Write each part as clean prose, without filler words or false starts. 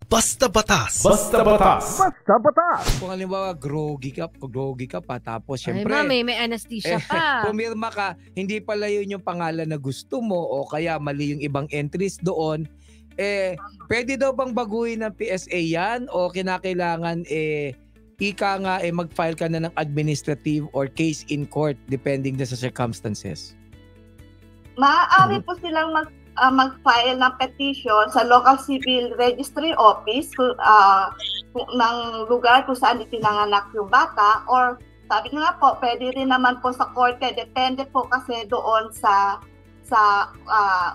Basta Batas. Basta Batas. Basta Batas. Kung halimbawa groggy ka pa, tapos Ay, syempre may anesthesia pa. pumirma ka, hindi pala yun yung pangalan na gusto mo o kaya mali yung ibang entries doon, pwede daw bang baguhin ng PSA yan o kinakailangan mag-file ka na ng administrative or case in court depending sa circumstances? Maaari po silang mag-file ng petition sa local civil registry office ng lugar kung saan ipinanganak yung bata, or sabi nga po, pwede rin naman po sa korte, depende po kasi doon sa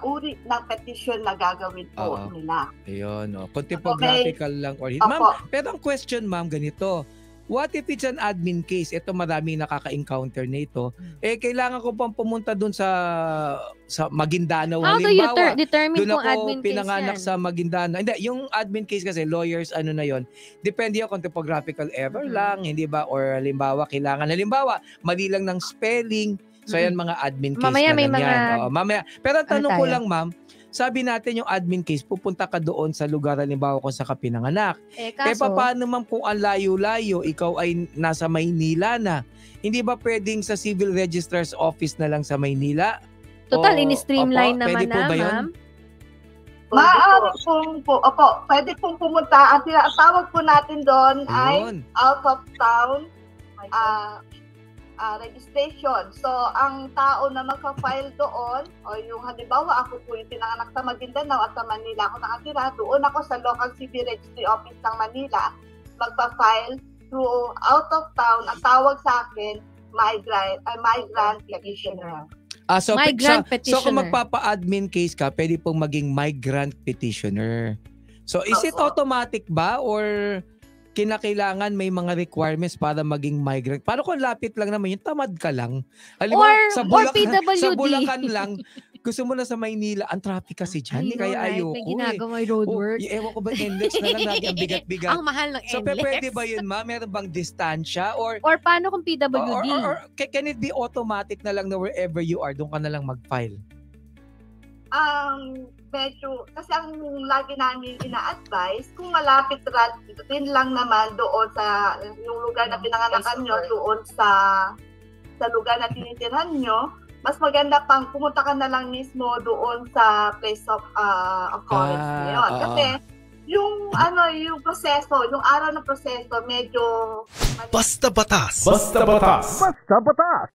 uri ng petition na gagawin po nila. Ayun, kung typographical lang or ma'am, pero ang question ma'am ganito, what if it's an admin case? Ito maraming nakaka-encounter nito. Kailangan ko pang pumunta dun sa Maguindanao. How do you determine kung admin case pinanganak yan? sa Maguindanao. Hindi, yung admin case kasi, lawyers, na yon. Depende yung kung typographical error lang, hindi ba? Or halimbawa, mali lang ng spelling. So yan mga admin case mamaya na may lang mga... yan. Mamaya. Pero ang tanong ko tayo? lang ma'am, sabi natin yung admin case, pupunta ka doon sa lugar halimbawa kung sa pinanganak. Kaso, Paano ma'am kung ang layo-layo, ikaw ay nasa Maynila na? Hindi ba pwedeng sa civil registrar's office na lang sa Maynila? total, in-streamline naman pwede po ba yun? ma'am. Maaari pwede pong pumunta. Ang tawag po natin doon ay out of town registration. So, ang tao na magpa-file doon, o yung halimbawa, ako po yung pinanganak sa Maguindanao at sa Manila ako nakatira, doon ako sa local civil registry office ng Manila, magpa-file through out of town. Ang tawag sa akin, migrant petitioner. So petitioner. kung magpapa-admin case ka, pwede pong maging migrant petitioner. So, is it automatic ba or kinakailangan may mga requirements para maging migrant? Paano kung lapit lang naman, yung tamad ka lang? Halimbawa, sa Bulacan lang, gusto mo na sa Maynila, ang traffic kasi dyan, kaya ayoko. May ginagawa roadwork. Ewan ko ba, NLEX na lang lagi ang bigat-bigat. Ang mahal ng NLEX. So, pwede ba yun, ma? Meron bang distansya? Or paano kung PWD? Or can it be automatic na lang na wherever you are, doon ka na lang mag-file? Medyo, kasi ang lagi namin ina-advise, kung malapit din lang naman doon sa yung lugar na pinanganakan nyo, doon sa lugar na tinitirhan nyo, mas maganda pang pumunta ka na lang mismo doon sa place of occurrence ngayon. Kasi yung proseso, yung araw na proseso, medyo... Basta Batas. Basta Batas. Basta Batas.